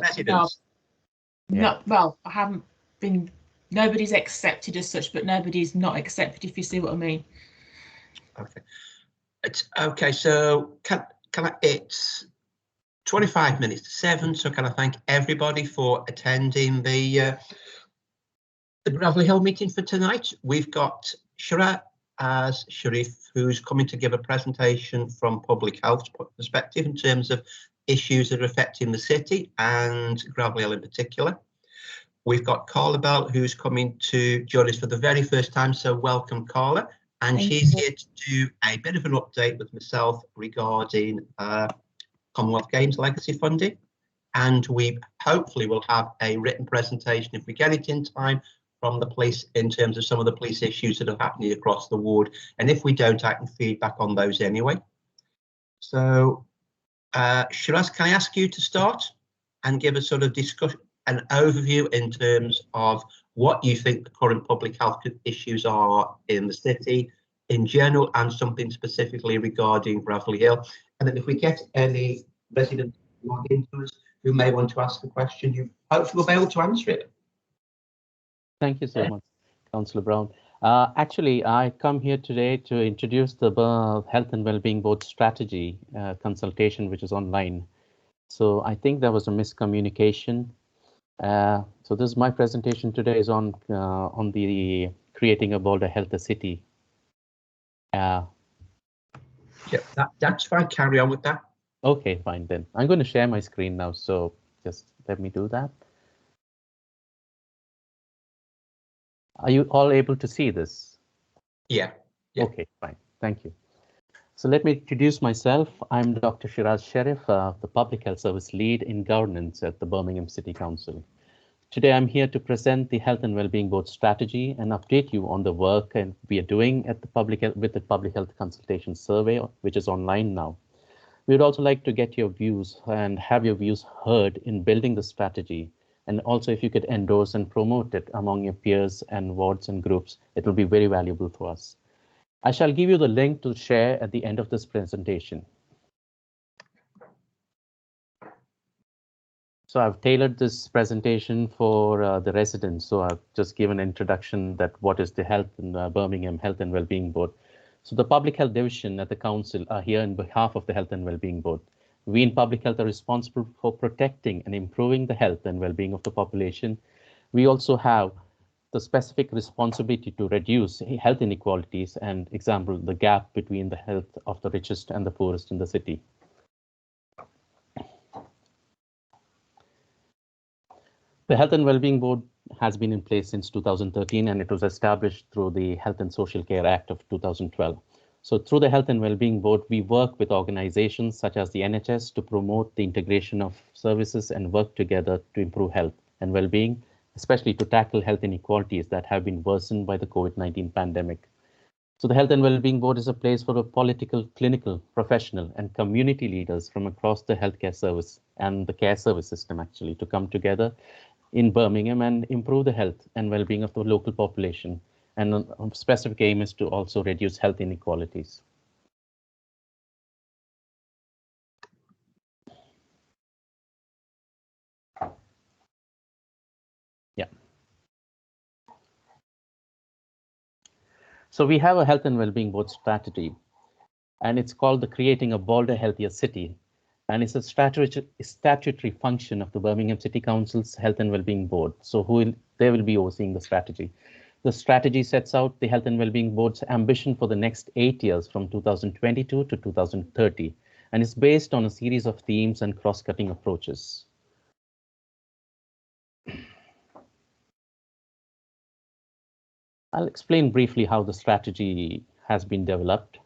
Residents? No, well, I haven't been, nobody's accepted as such, but nobody's not accepted, if you see what I mean. Okay. It's okay, so can I, it's 25 minutes to 7, so can I thank everybody for attending the Gravelly Hill meeting for tonight. We've got Shiraz as Sharif, who's coming to give a presentation from public health perspective in terms of issues that are affecting the city and Gravelly Hill in particular. We've got Carla Belle, who's coming to join us for the very first time, so welcome, Carla. And she's here to do a bit of an update with myself regarding Commonwealth Games legacy funding. And we hopefully will have a written presentation, if we get it in time, from the police in terms of some of the police issues that are happening across the ward. And if we don't, I can feedback on those anyway. So, Shiraz, can I ask you to start and give a sort of discussion, an overview in terms of what you think the current public health issues are in the city in general and something specifically regarding Gravelly Hill. And then if we get any residents log into us who may want to ask a question, you hopefully will be able to answer it. Thank you so much, Councillor Brown. Actually, I come here today to introduce the Health and Wellbeing Board strategy consultation, which is online. So I think there was a miscommunication. So this is my presentation today is on the creating a bolder, healthier city. Yeah, that's fine. Carry on with that. Okay, fine then. I'm going to share my screen now, so just let me do that. Are you all able to see this? Yeah. Okay, fine. Thank you. So let me introduce myself. I'm Dr. Shiraz Sharif, the Public Health Service Lead in Governance at the Birmingham City Council. Today, I'm here to present the Health and Wellbeing Board strategy and update you on the work we are doing at the with the Public Health Consultation Survey, which is online now. We would also like to get your views and have your views heard in building the strategy. And also, if you could endorse and promote it among your peers and wards and groups, it will be very valuable for us. I shall give you the link to share at the end of this presentation. So I've tailored this presentation for the residents. So I've just given an introduction that what is the Health and Birmingham Health and Wellbeing Board. So the Public Health Division at the Council are here on behalf of the Health and Wellbeing Board. We in public health are responsible for protecting and improving the health and well-being of the population. We also have the specific responsibility to reduce health inequalities and, example, the gap between the health of the richest and the poorest in the city. The Health and Wellbeing Board has been in place since 2013, and it was established through the Health and Social Care Act of 2012. So through the Health and Wellbeing Board, we work with organizations such as the NHS to promote the integration of services and work together to improve health and well-being, especially to tackle health inequalities that have been worsened by the COVID-19 pandemic. So the Health and Wellbeing Board is a place for the political, clinical, professional, and community leaders from across the healthcare service and the care service system actually to come together in Birmingham and improve the health and well-being of the local population. And a specific aim is to also reduce health inequalities. Yeah. So we have a Health and Wellbeing Board strategy, and it's called the Creating a Bolder, Healthier City. And it's a statutory function of the Birmingham City Council's Health and Wellbeing Board. So they will be overseeing the strategy. The strategy sets out the Health and Wellbeing Board's ambition for the next 8 years from 2022 to 2030, and is based on a series of themes and cross-cutting approaches. I'll explain briefly how the strategy has been developed.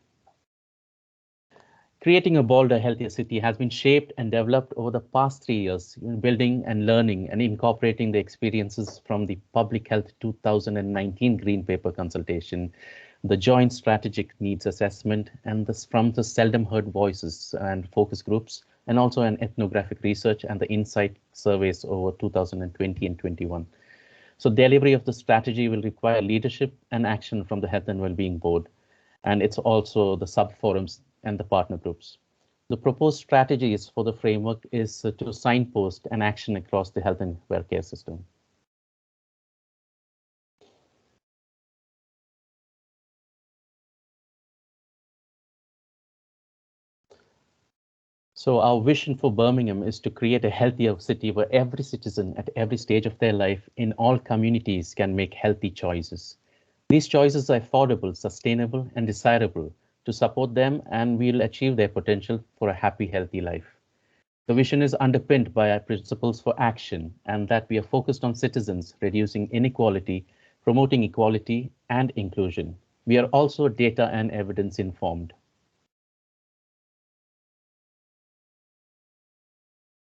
Creating a bolder, healthier city has been shaped and developed over the past 3 years, building and learning and incorporating the experiences from the Public Health 2019 Green Paper consultation, the Joint Strategic Needs Assessment, and from the Seldom Heard Voices and focus groups, and also an ethnographic research and the insight surveys over 2020 and 21. So delivery of the strategy will require leadership and action from the Health and Wellbeing Board, and it's also the sub-forums and the partner groups. The proposed strategies for the framework is to signpost an action across the health and welfare system. So our vision for Birmingham is to create a healthier city where every citizen at every stage of their life in all communities can make healthy choices. These choices are affordable, sustainable, and desirable to support them, and we'll achieve their potential for a happy, healthy life. The vision is underpinned by our principles for action, and that we are focused on citizens, reducing inequality, promoting equality and inclusion. We are also data and evidence informed.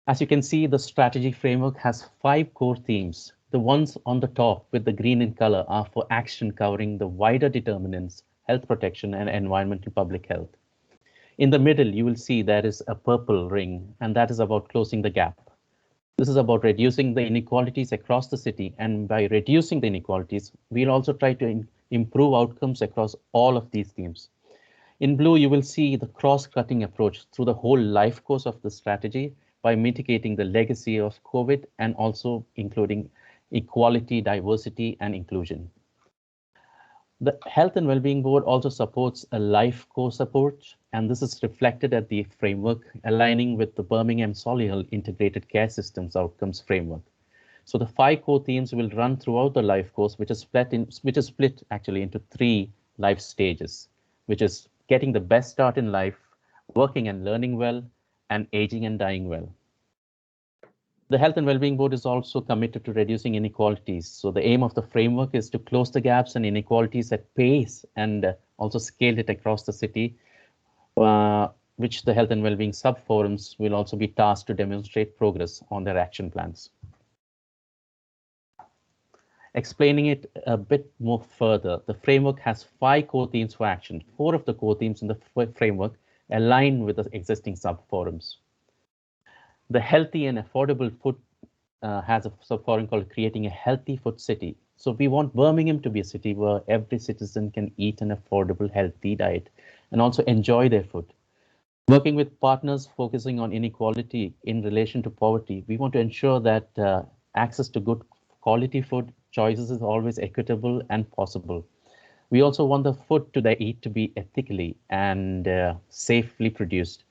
As you can see, the strategy framework has 5 core themes. The ones on the top with the green in color are for action covering the wider determinants, health protection and environmental public health. In the middle, you will see there is a purple ring, and that is about closing the gap. This is about reducing the inequalities across the city, and by reducing the inequalities, we'll also try to improve outcomes across all of these themes. In blue, you will see the cross-cutting approach through the whole life course of the strategy by mitigating the legacy of COVID and also including equality, diversity, and inclusion. The Health and Wellbeing Board also supports a life course approach, and this is reflected at the framework aligning with the Birmingham Solihull Integrated Care Systems Outcomes Framework. So the 5 core themes will run throughout the life course, which is split actually into 3 life stages, which is getting the best start in life, working and learning well, and aging and dying well. The Health and Wellbeing Board is also committed to reducing inequalities. So the aim of the framework is to close the gaps and inequalities at pace and also scale it across the city, which the Health and Wellbeing sub-forums will also be tasked to demonstrate progress on their action plans. Explaining it a bit more further, the framework has 5 core themes for action. 4 of the core themes in the framework align with the existing sub-forums. The Healthy and Affordable Food has a sub-forum called Creating a Healthy Food City. So we want Birmingham to be a city where every citizen can eat an affordable, healthy diet and also enjoy their food. Working with partners focusing on inequality in relation to poverty, we want to ensure that access to good quality food choices is always equitable and possible. We also want the food they eat to be ethically and safely produced.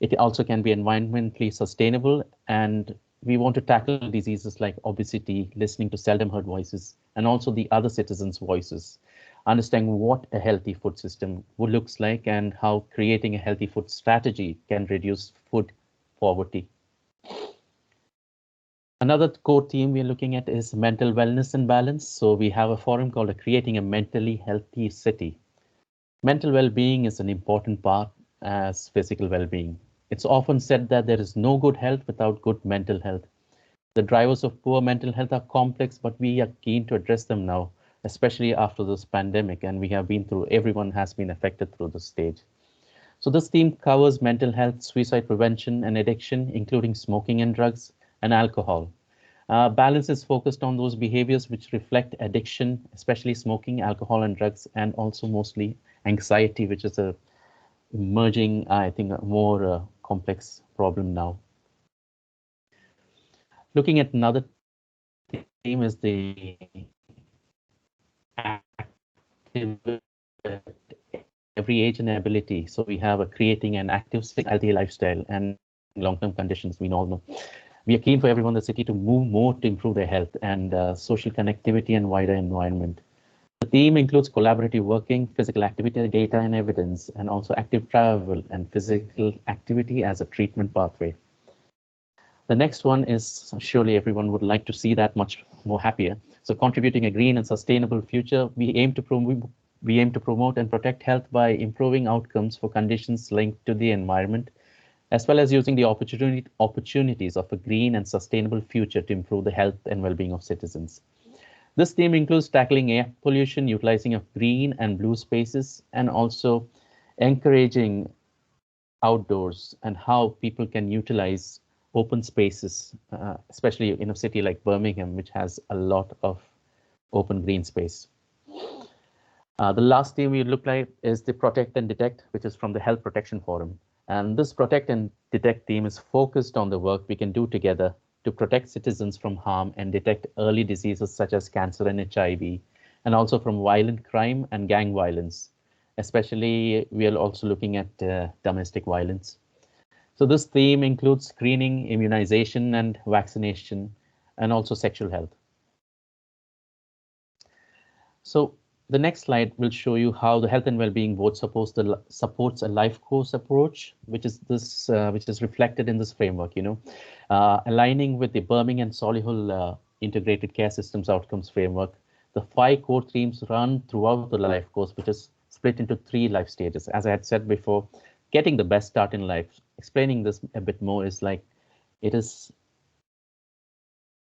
It also can be environmentally sustainable, and we want to tackle diseases like obesity, listening to seldom heard voices, and also the other citizens' voices, understanding what a healthy food system looks like and how creating a healthy food strategy can reduce food poverty. Another core theme we're looking at is mental wellness and balance. So we have a forum called Creating a Mentally Healthy City. Mental well-being is an important part as physical well-being. It's often said that there is no good health without good mental health. The drivers of poor mental health are complex, but we are keen to address them now, especially after this pandemic, and everyone has been affected through this stage. So this theme covers mental health, suicide prevention and addiction, including smoking and drugs and alcohol. Balance is focused on those behaviors which reflect addiction, especially smoking, alcohol and drugs, and also mostly anxiety, which is a emerging, I think, a more complex problem now. Looking at another theme is the active every age and ability. So we have creating an active, healthy lifestyle and long-term conditions we all know. We are keen for everyone in the city to move more to improve their health and social connectivity and wider environment. The theme includes collaborative working, physical activity, data and evidence, and also active travel and physical activity as a treatment pathway. The next one is surely everyone would like to see that much more happier. So contributing a green and sustainable future, we aim to promote and protect health by improving outcomes for conditions linked to the environment, as well as using the opportunities of a green and sustainable future to improve the health and well-being of citizens. This theme includes tackling air pollution, utilizing of green and blue spaces, and also encouraging outdoors and how people can utilize open spaces, especially in a city like Birmingham, which has a lot of open green space. The last theme we look like is the Protect and Detect, which is from the Health Protection Forum. And this Protect and Detect team is focused on the work we can do together to protect citizens from harm and detect early diseases such as cancer and HIV, and also from violent crime and gang violence. Especially, we are also looking at domestic violence. So this theme includes screening, immunization, and vaccination, and also sexual health. So the next slide will show you how the Health and Wellbeing Board supports a life course approach, which is reflected in this framework. Aligning with the Birmingham and Solihull Integrated Care Systems Outcomes Framework. The 5 core themes run throughout the life course, which is split into 3 life stages. As I had said before, getting the best start in life. Explaining this a bit more is like it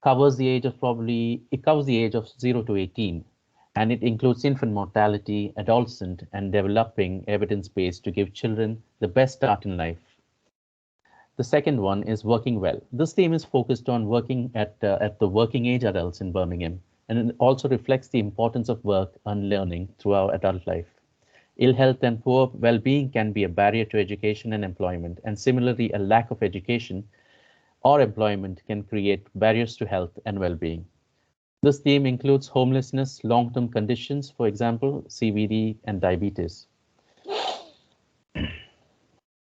covers the age of 0 to 18. And it includes infant mortality, adolescent, and developing evidence-based to give children the best start in life. The second one is working well. This theme is focused on working at the working age adults in Birmingham, and it also reflects the importance of work and learning throughout adult life. Ill health and poor well-being can be a barrier to education and employment, and similarly, a lack of education or employment can create barriers to health and well-being. This theme includes homelessness, long-term conditions, for example, CVD and diabetes. The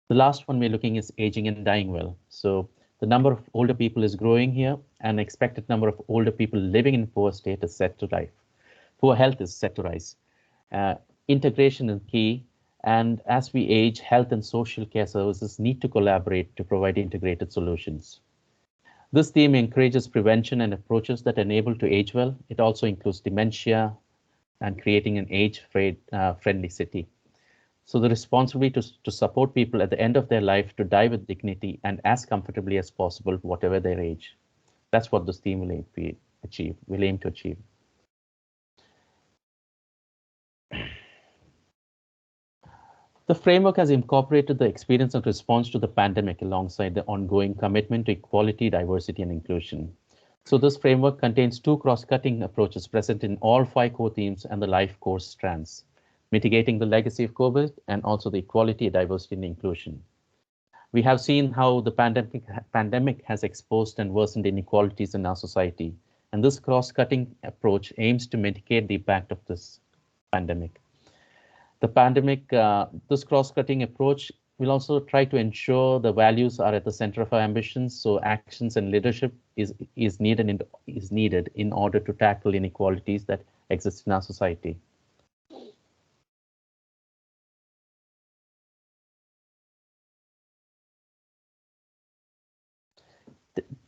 last one we're looking is aging and dying well. So the number of older people is growing here, and expected number of older people living in poor state is set to rise. Poor health is set to rise. Integration is key, and as we age, health and social care services need to collaborate to provide integrated solutions. This theme encourages prevention and approaches that enable to age well. It also includes dementia and creating an age-friendly city. So the responsibility to support people at the end of their life to die with dignity and as comfortably as possible, whatever their age. That's what this theme will aim to achieve. The framework has incorporated the experience and response to the pandemic alongside the ongoing commitment to equality, diversity, and inclusion. So this framework contains 2 cross-cutting approaches present in all 5 core themes and the life course strands, mitigating the legacy of COVID and also the equality, diversity, and inclusion. We have seen how the pandemic has exposed and worsened inequalities in our society, and this cross-cutting approach aims to mitigate the impact of this pandemic. This cross-cutting approach will also try to ensure the values are at the center of our ambitions, so actions and leadership is needed in order to tackle inequalities that exist in our society.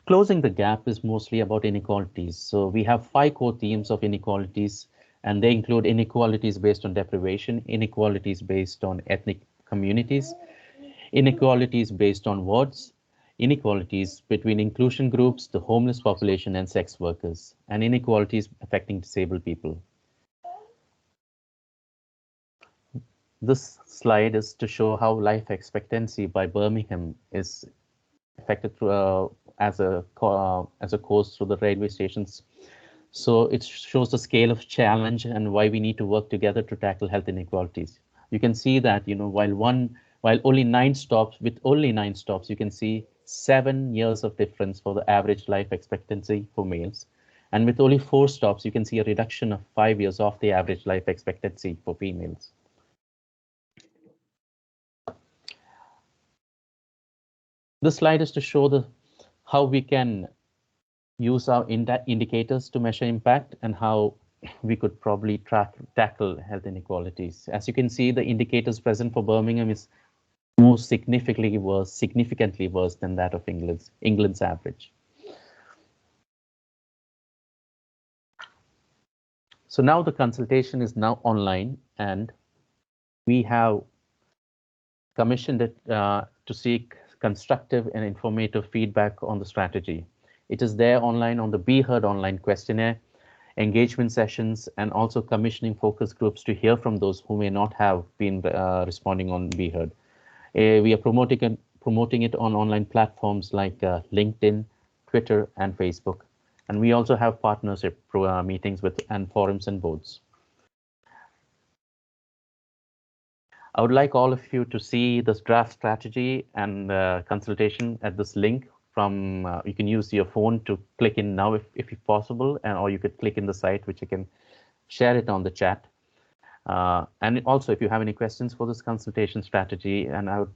Closing the gap is mostly about inequalities. So we have 5 core themes of inequalities, and they include inequalities based on deprivation, inequalities based on ethnic communities, inequalities based on wards, inequalities between inclusion groups, the homeless population, and sex workers, and inequalities affecting disabled people. This slide is to show how life expectancy by Birmingham is affected through as a course through the railway stations. So it shows the scale of challenge and why we need to work together to tackle health inequalities. You can see that, while only 9 stops, you can see 7 years of difference for the average life expectancy for males. And with only 4 stops, you can see a reduction of 5 years off the average life expectancy for females. This slide is to show how we can use our indicators to measure impact and how we could probably tackle health inequalities. As you can see, the indicators present for Birmingham is most significantly worse than that of England's average. So now the consultation is now online, and we have commissioned it to seek constructive and informative feedback on the strategy. It is there online on the Be Heard online questionnaire, engagement sessions, and also commissioning focus groups to hear from those who may not have been responding on Be Heard. We are promoting it on online platforms like LinkedIn, Twitter, and Facebook. And we also have partnership meetings and forums and boards. I would like all of you to see this draft strategy and consultation at this link from, you can use your phone to click in now if possible, or you could click in the site, which I can share it on the chat. And also, if you have any questions for this consultation strategy, and I would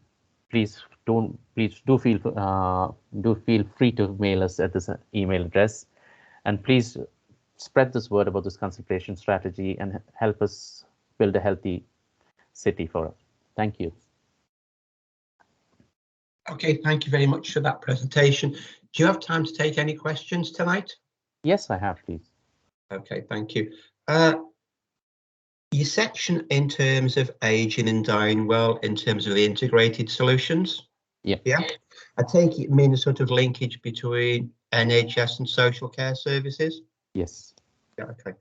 please do feel free to mail us at this email address, and please spread this word about this consultation strategy and help us build a healthy city for us. Thank you. Okay, thank you very much for that presentation. Do you have time to take any questions tonight? Yes, I have, please. Okay, thank you. Your section in terms of aging and dying well, in terms of the integrated solutions. Yeah. Yeah. I take it mean a sort of linkage between NHS and social care services. Yes. Yeah. Okay.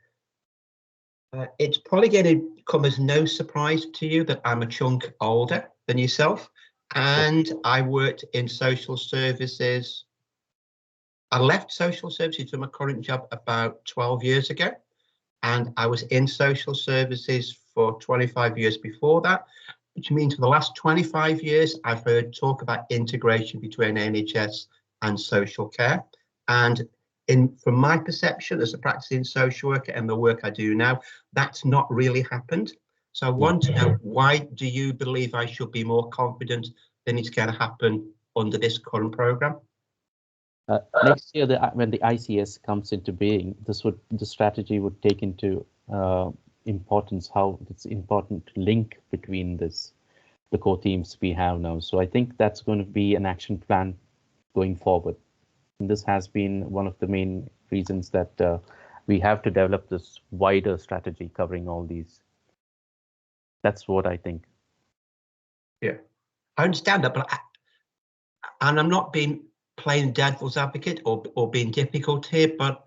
It's probably going to come as no surprise to you that I'm a chunk older than yourself, and I worked in social services. I left social services to my current job about 12 years ago, and I was in social services for 25 years before that, which means for the last 25 years, I've heard talk about integration between NHS and social care. And from my perception as a practicing social worker and the work I do now, that's not really happened. So I want to know, why do you believe I should be more confident than it's going to happen under this current programme? Next year, when the ICS comes into being, the strategy would take into importance how it's important to link between the core themes we have now. So I think that's going to be an action plan going forward. And this has been one of the main reasons that we have to develop this wider strategy covering all these. That's what I think. Yeah, I understand that, but and I'm not being playing devil's advocate or being difficult here, but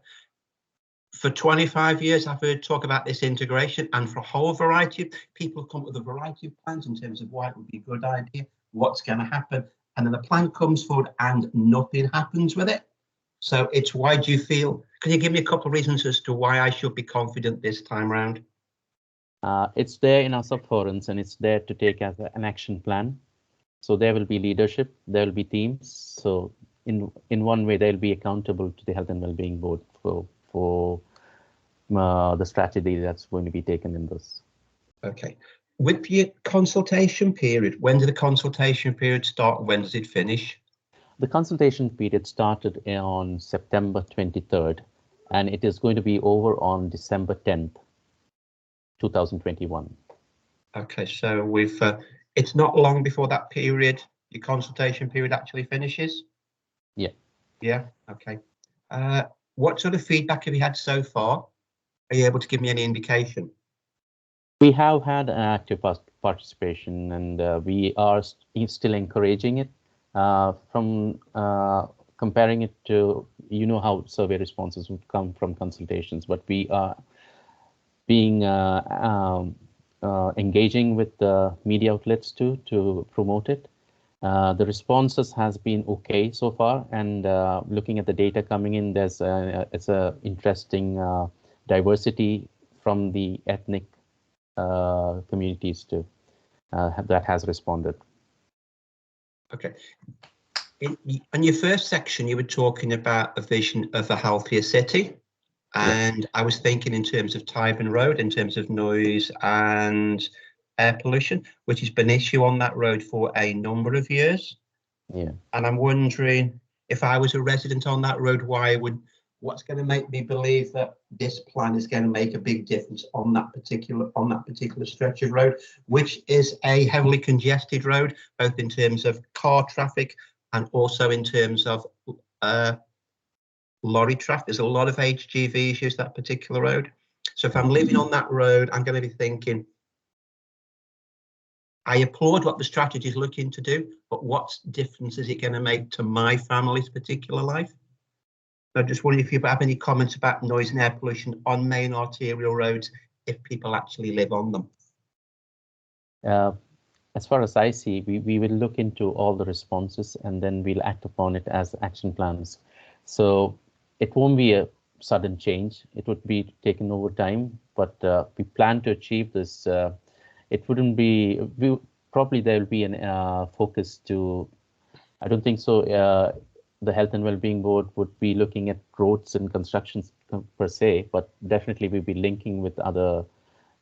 for 25 years, I've heard talk about this integration, and for a whole variety of people have come up with a variety of plans in terms of why it would be a good idea, what's going to happen, and then the plan comes forward and nothing happens with it. So it's, why do you feel? Can you give me a couple of reasons as to why I should be confident this time round? It's there in our sub-forums, and it's there to take as an action plan. So there will be leadership, there will be teams. So in one way, they'll be accountable to the Health and Wellbeing Board for the strategy that's going to be taken in this. Okay. With your consultation period, when did the consultation period start? When does it finish? The consultation period started on September 23rd, and it is going to be over on December 10th, 2021. Okay, so it's not long before that period, your consultation period actually finishes? Yeah. Yeah, okay. What sort of feedback have you had so far? Are you able to give me any indication? We have had an active participation, and we are still encouraging it. From comparing it to, how survey responses would come from consultations, but we are being engaging with the media outlets too to promote it. The responses has been okay so far, and looking at the data coming in, it's a interesting diversity from the ethnic communities too that has responded. Okay. In your first section, you were talking about a vision of a healthier city, and I was thinking in terms of Tyburn Road, in terms of noise and air pollution, which has been an issue on that road for a number of years. Yeah. And I'm wondering, if I was a resident on that road, what's going to make me believe that this plan is going to make a big difference on that particular stretch of road, which is a heavily congested road, both in terms of car traffic and also in terms of lorry traffic. There's a lot of HGVs use that particular road. So if I'm living on that road, I'm going to be thinking, I applaud what the strategy is looking to do, but what difference is it going to make to my family's particular life? So I just wondering if you have any comments about noise and air pollution on main arterial roads, if people actually live on them. As far as I see, we will look into all the responses, and then we'll act upon it as action plans. So it won't be a sudden change. It would be taken over time, but we plan to achieve this it wouldn't be, probably there will be an focus to, I don't think so, the Health and Wellbeing Board would be looking at roads and constructions per se, but definitely we'll be linking with other,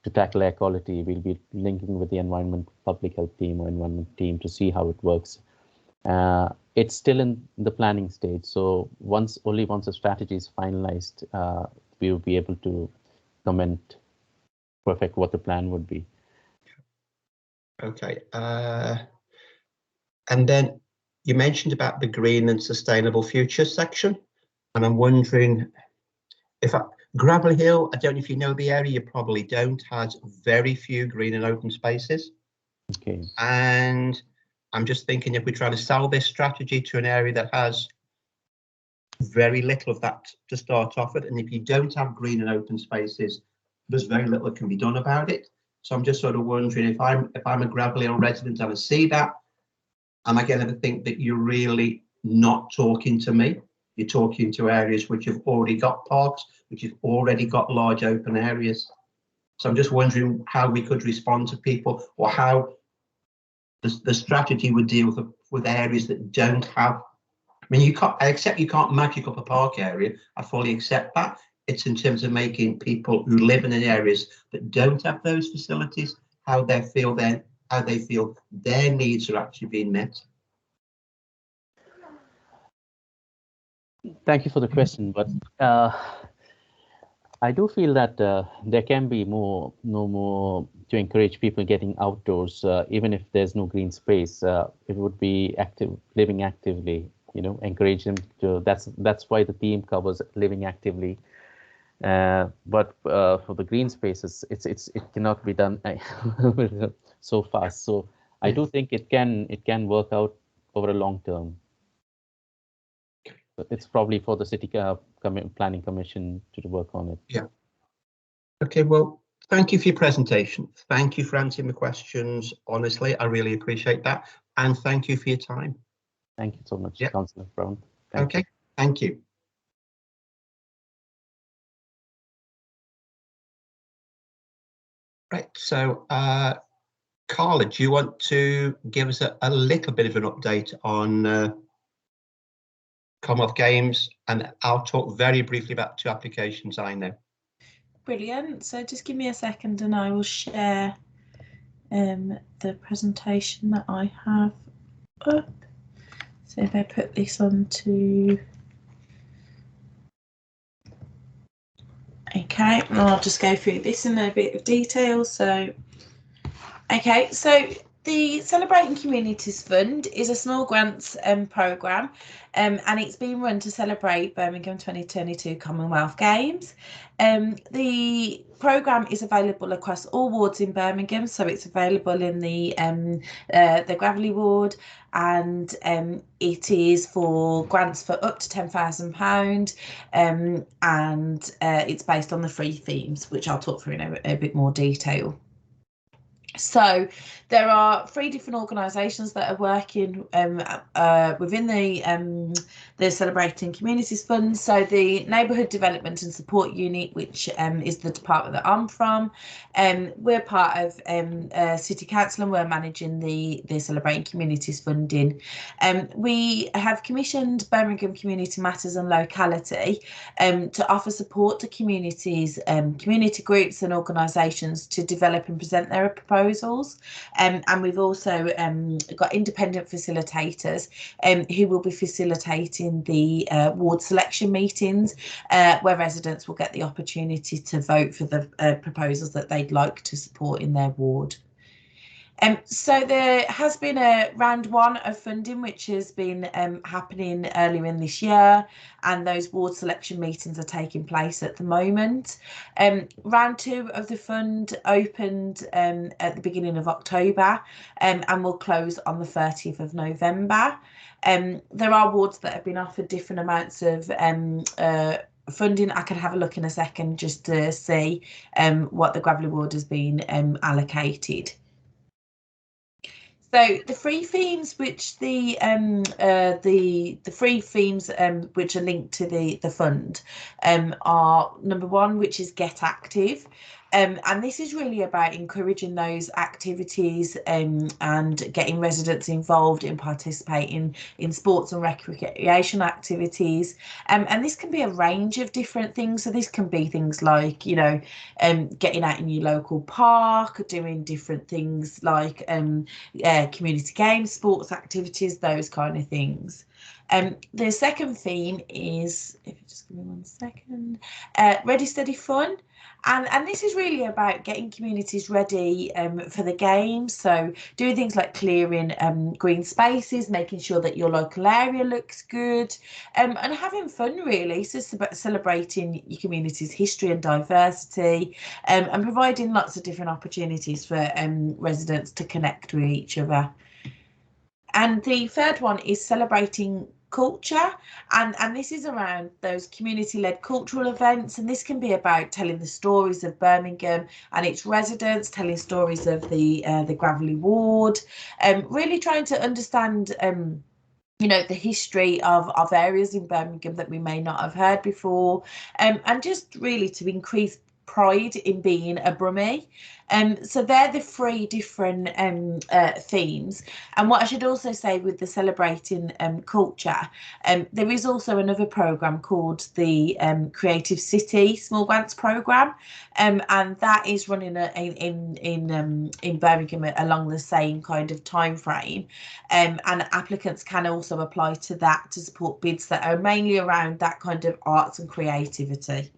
to tackle air quality, we'll be linking with the environment, public health team or environment team to see how it works. It's still in the planning stage, so only once a strategy is finalized, we will be able to comment perfect what the plan would be. Okay, and then you mentioned about the green and sustainable future section, and I'm wondering if Gravel Hill, I don't know if you know the area, you probably don't, has very few green and open spaces. Okay. And I'm just thinking if we try to sell this strategy to an area that has very little of that to start off with, and if you don't have green and open spaces, there's very little that can be done about it. So I'm just sort of wondering if I'm a Gravel Hill resident and I see that, am I going to think that you're really not talking to me? You're talking to areas which have already got parks, which have already got large open areas. So I'm just wondering how we could respond to people, or how the strategy would deal with areas that don't have. I mean, you can't, I accept you can't magic up a park area. I fully accept that. It's in terms of making people who live in areas that don't have those facilities, how they feel their needs are actually being met. Thank you for the question, but I do feel that there can be more to encourage people getting outdoors, even if there's no green space. It would be living actively, encourage them to. That's why the theme covers living actively. But for the green spaces, it cannot be done so fast. So I do think it can work out over a long term. But it's probably for the City Planning Commission to work on it. Yeah. Okay, well, thank you for your presentation. Thank you for answering the questions. Honestly, I really appreciate that. And thank you for your time. Thank you so much, Yep. Councillor Brown. Okay, thank you. Right, so Carla, do you want to give us a little bit of an update on Commonwealth Games? And I'll talk very briefly about 2 applications I know. Brilliant. So just give me a second and I will share the presentation that I have up. So if I put this onto, okay, and I'll just go through this in a bit of detail. So, okay, so the Celebrating Communities Fund is a small grants programme, and it's been run to celebrate Birmingham 2022 Commonwealth Games. The programme is available across all wards in Birmingham, so it's available in the Gravelly ward, and it is for grants for up to £10,000, and it's based on the 3 themes, which I'll talk through in a bit more detail. So there are 3 different organisations that are working within the Celebrating Communities Fund. So the Neighbourhood Development and Support Unit, which is the department that I'm from, we're part of City Council and we're managing the Celebrating Communities funding. We have commissioned Birmingham Community Matters and Locality to offer support to communities, community groups and organisations to develop and present their proposals. And we've also got independent facilitators who will be facilitating the ward selection meetings, where residents will get the opportunity to vote for the proposals that they'd like to support in their ward. So there has been a round 1 of funding which has been happening earlier in this year, and those ward selection meetings are taking place at the moment. Round 2 of the fund opened at the beginning of October and will close on the 30th of November. There are wards that have been offered different amounts of funding. I can have a look in a second just to see what the Gravelly ward has been allocated. So the 3 themes which the 3 themes which are linked to the fund are number 1, which is Get Active. And this is really about encouraging those activities and getting residents involved in participating in sports and recreation activities. And this can be a range of different things. So this can be things like, you know, getting out in your local park, doing different things like community games, sports activities, those kind of things. The second theme is, if you just give me 1 second, Ready, Steady, Fun. And this is really about getting communities ready for the games. So doing things like clearing green spaces, making sure that your local area looks good, and having fun really. So it's about celebrating your community's history and diversity, and providing lots of different opportunities for residents to connect with each other. And the third one is celebrating culture, and this is around those community-led cultural events, and this can be about telling the stories of Birmingham and its residents, telling stories of the Gravelly Ward, really trying to understand you know, the history of areas in Birmingham that we may not have heard before, and just really to increase pride in being a Brummie. So they're the 3 different themes. And what I should also say with the celebrating culture, there is also another programme called the Creative City Small Grants Programme, and that is running in Birmingham along the same kind of time frame, and applicants can also apply to that to support bids that are mainly around that kind of arts and creativity.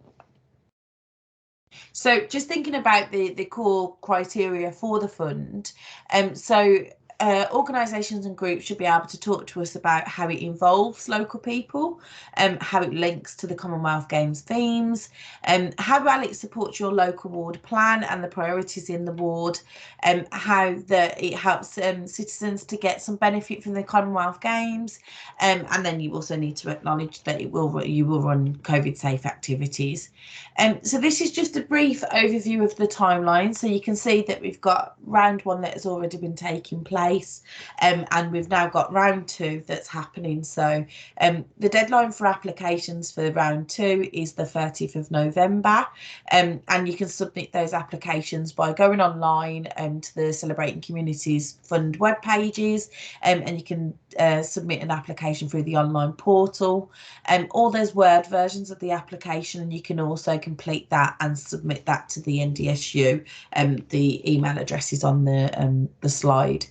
So just thinking about the core criteria for the fund, organisations and groups should be able to talk to us about how it involves local people, how it links to the Commonwealth Games themes, how well it supports your local ward plan and the priorities in the ward, how it helps citizens to get some benefit from the Commonwealth Games, and then you also need to acknowledge that you will run COVID safe activities. So this is just a brief overview of the timeline. So you can see that we've got round 1 that has already been taking place, and we've now got round 2 that's happening. So the deadline for applications for round 2 is the 30th of November, and you can submit those applications by going online to the Celebrating Communities Fund web pages, and you can submit an application through the online portal, or there's Word versions of the application, and you can also complete that and submit that to the NDSU. The email address is on the slide.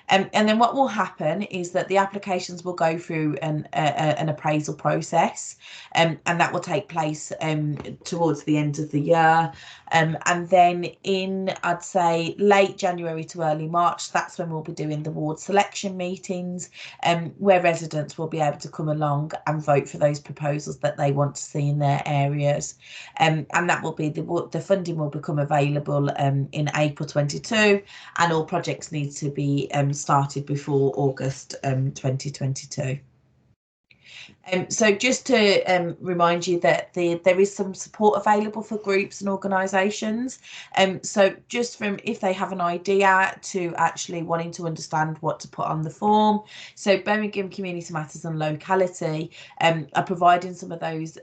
And then what will happen is that the applications will go through an appraisal process, and that will take place towards the end of the year. And then in, I'd say, late January to early March, that's when we'll be doing the ward selection meetings, where residents will be able to come along and vote for those proposals that they want to see in their areas. And that will be the funding will become available in April 22, and all projects need to be started before August 2022. So just to remind you that there is some support available for groups and organisations. So just from if they have an idea to actually wanting to understand what to put on the form. So Birmingham Community Matters and Locality are providing some of those.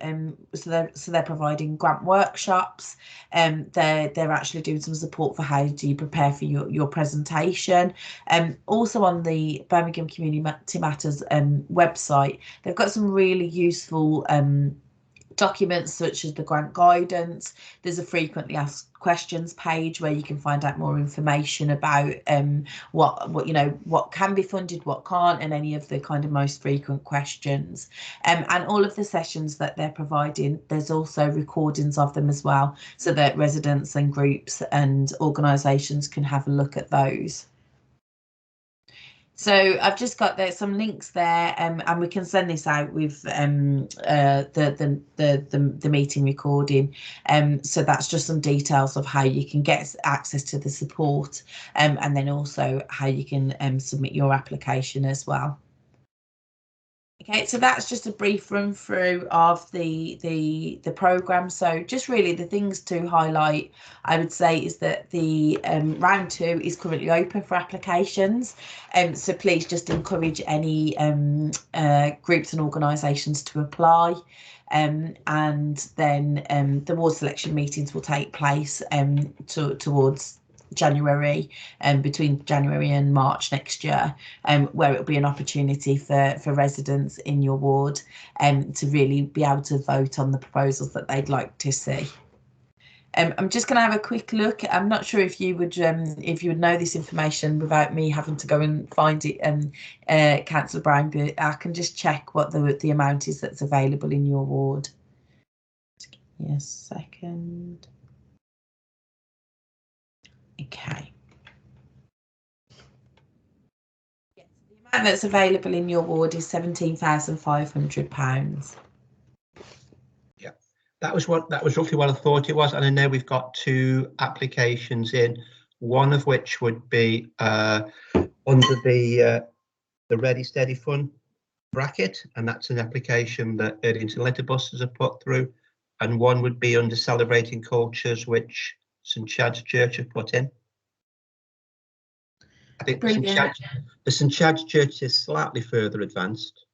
So they're providing grant workshops. They're actually doing some support for how do you prepare for your presentation. Also on the Birmingham Community Matters website, they've got some really useful documents such as the grant guidance. There's a frequently asked questions page where you can find out more information about what you know, what can be funded, what can't, and any of the kind of most frequent questions. And all of the sessions that they're providing, there's also recordings of them as well, so that residents and groups and organisations can have a look at those. So I've just got some links there, and we can send this out with the meeting recording. So that's just some details of how you can get access to the support, and then also how you can submit your application as well. Okay, so that's just a brief run through of the programme. So just really the things to highlight, I would say, is that the round 2 is currently open for applications. So please just encourage any groups and organisations to apply. And then the ward selection meetings will take place towards January, between January and March next year, where it'll be an opportunity for residents in your ward to really be able to vote on the proposals that they'd like to see. I'm just going to have a quick look. I'm not sure if you would know this information without me having to go and find it, Councillor Brown, but I can just check what the amount is that's available in your ward. Just give me a second. Okay. Yes, the amount that's available in your ward is £17,500. Yeah, that was roughly what I thought it was, and I know we've got 2 applications in, one of which would be under the Ready Steady Fund bracket, and that's an application that Erdington Letterbuses have put through, and one would be under Celebrating Cultures, which St Chad's Church have put in. I think the St Chad's Church is slightly further advanced,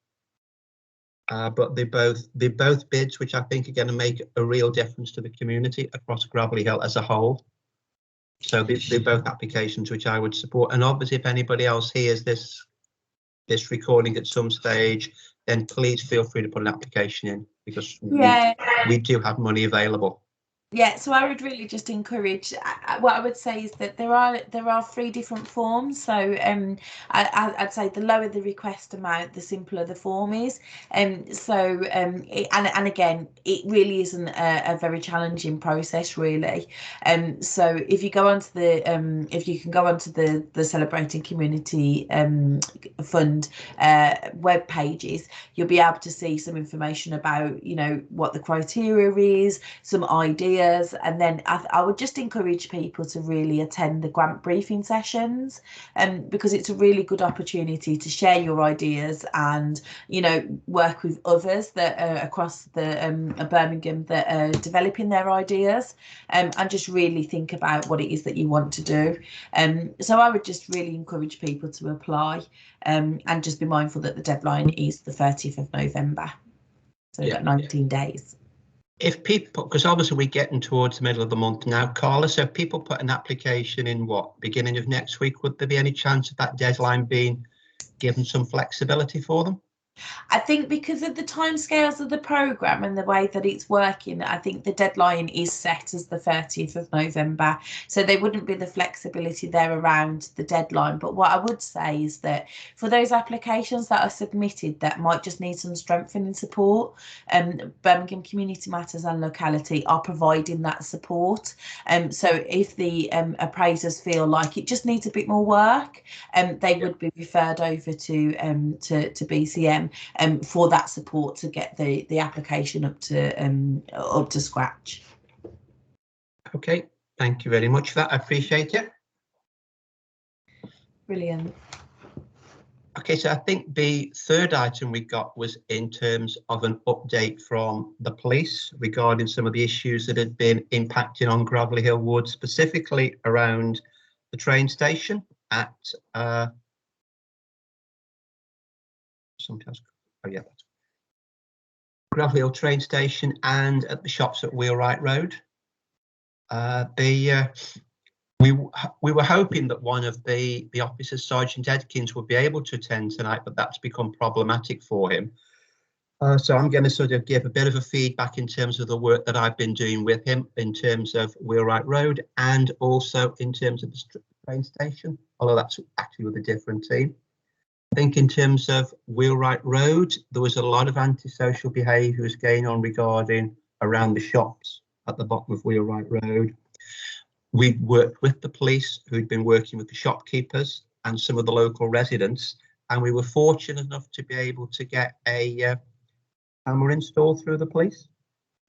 but they both bids, which I think are going to make a real difference to the community across Gravelly Hill as a whole. So they're both applications which I would support. And obviously, if anybody else hears this recording at some stage, then please feel free to put an application in, because we do have money available. Yeah, so I would really just encourage, what I would say is that there are 3 different forms. So I'd say the lower the request amount, the simpler the form is. And again, it really isn't a very challenging process, really. So if you go onto if you can go onto the Celebrating Community Fund web pages, you'll be able to see some information about, what the criteria is, some ideas. And then I would just encourage people to really attend the grant briefing sessions, because it's a really good opportunity to share your ideas and, work with others that are across the Birmingham that are developing their ideas, and just really think about what it is that you want to do. So I would just really encourage people to apply, and just be mindful that the deadline is the 30th of November. So we've got 19 days. If people, because obviously we're getting towards the middle of the month now, Carla, so if people put an application in beginning of next week, would there be any chance of that deadline being given some flexibility for them? I think because of the timescales of the programme and the way that it's working, I think the deadline is set as the 30th of November. So there wouldn't be the flexibility there around the deadline. But what I would say is that for those applications that are submitted that might just need some strengthening support, Birmingham Community Matters and Locality are providing that support. So if the appraisers feel like it just needs a bit more work, they would be referred over to BCM for that support to get the application up to scratch. Okay, thank you very much for that. I appreciate it. Brilliant. Okay, so I think the third item we got was in terms of an update from the police regarding some of the issues that had been impacting on Gravelly Hill Ward, specifically around the train station at Gravelly Hill train station and at the shops at Wheelwright Road. We were hoping that one of the officers, Sergeant Edkins, would be able to attend tonight, but that's become problematic for him. So I'm going to sort of give a bit of a feedback in terms of the work that I've been doing with him in terms of Wheelwright Road and also in terms of the train station, although that's actually with a different team. I think in terms of Wheelwright Road, there was a lot of antisocial behaviours going on regarding around the shops at the bottom of Wheelwright Road. We worked with the police who'd been working with the shopkeepers and some of the local residents, and we were fortunate enough to be able to get a camera installed through the police,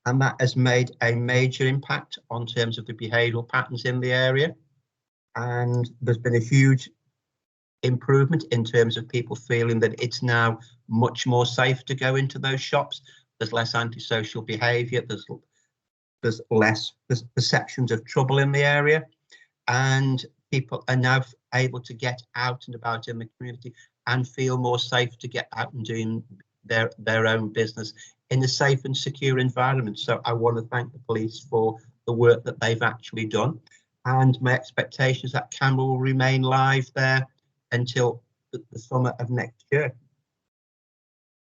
and that has made a major impact on terms of the behavioural patterns in the area. And there's been a huge improvement in terms of people feeling that it's now much more safe to go into those shops. There's less antisocial behaviour, there's less perceptions of trouble in the area, and people are now able to get out and about in the community and feel more safe to get out and doing their own business in a safe and secure environment. So I want to thank the police for the work that they've actually done, and my expectation is that camera will remain live there until the summer of next year.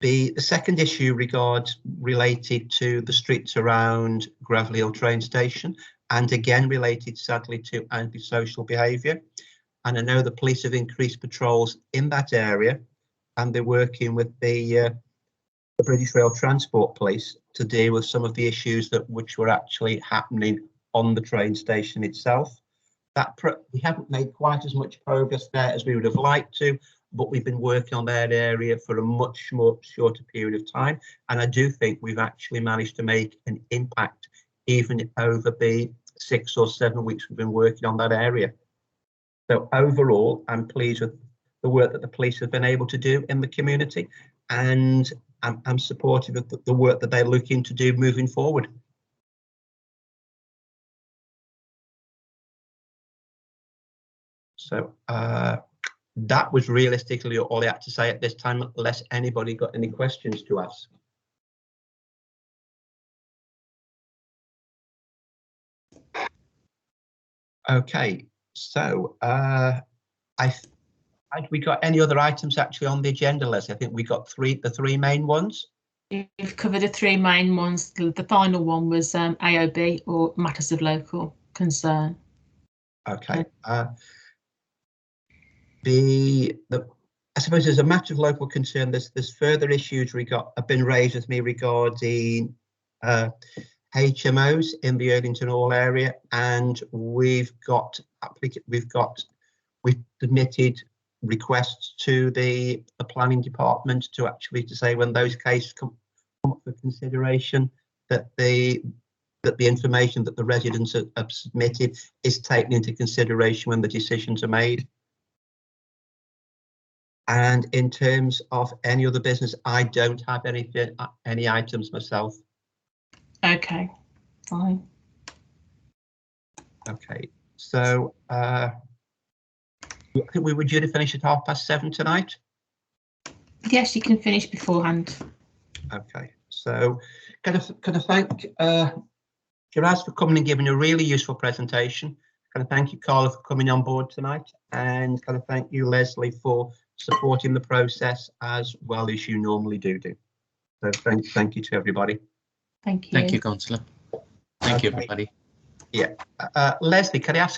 The second issue related to the streets around Gravelly Hill train station, and again related sadly to antisocial behaviour. And I know the police have increased patrols in that area, and they're working with the British Rail Transport Police to deal with some of the issues which were actually happening on the train station itself. We haven't made quite as much progress there as we would have liked to, but we've been working on that area for a much more shorter period of time, and I do think we've actually managed to make an impact even over the 6 or 7 weeks we've been working on that area. So overall, I'm pleased with the work that the police have been able to do in the community, and I'm supportive of the work that they're looking to do moving forward. So that was realistically all I had to say at this time, unless anybody got any questions to ask. Okay, so have we got any other items actually on the agenda, Leslie? I think we got the three main ones. You've covered the three main ones. The final one was A.O.B, or matters have concern. Okay. I suppose as a matter of local concern, there's further issues have been raised with me regarding HMOs in the Erdington Hall area, and we've submitted requests to the planning department to say when those cases come up for consideration, that the information that the residents have submitted is taken into consideration when the decisions are made. And in terms of any other business, I don't have any items myself. Okay, fine. Okay, so I think we were due to finish at 7:30 tonight. Yes, you can finish beforehand. Okay, so can I thank Shiraz for coming and giving a really useful presentation. Can I thank you, Carla, for coming on board tonight, and can I thank you, Leslie, for supporting the process as well as you normally do. So thank you to everybody. Thank you. Thank you, Councillor. Thank you, everybody. Yeah, Leslie, can I ask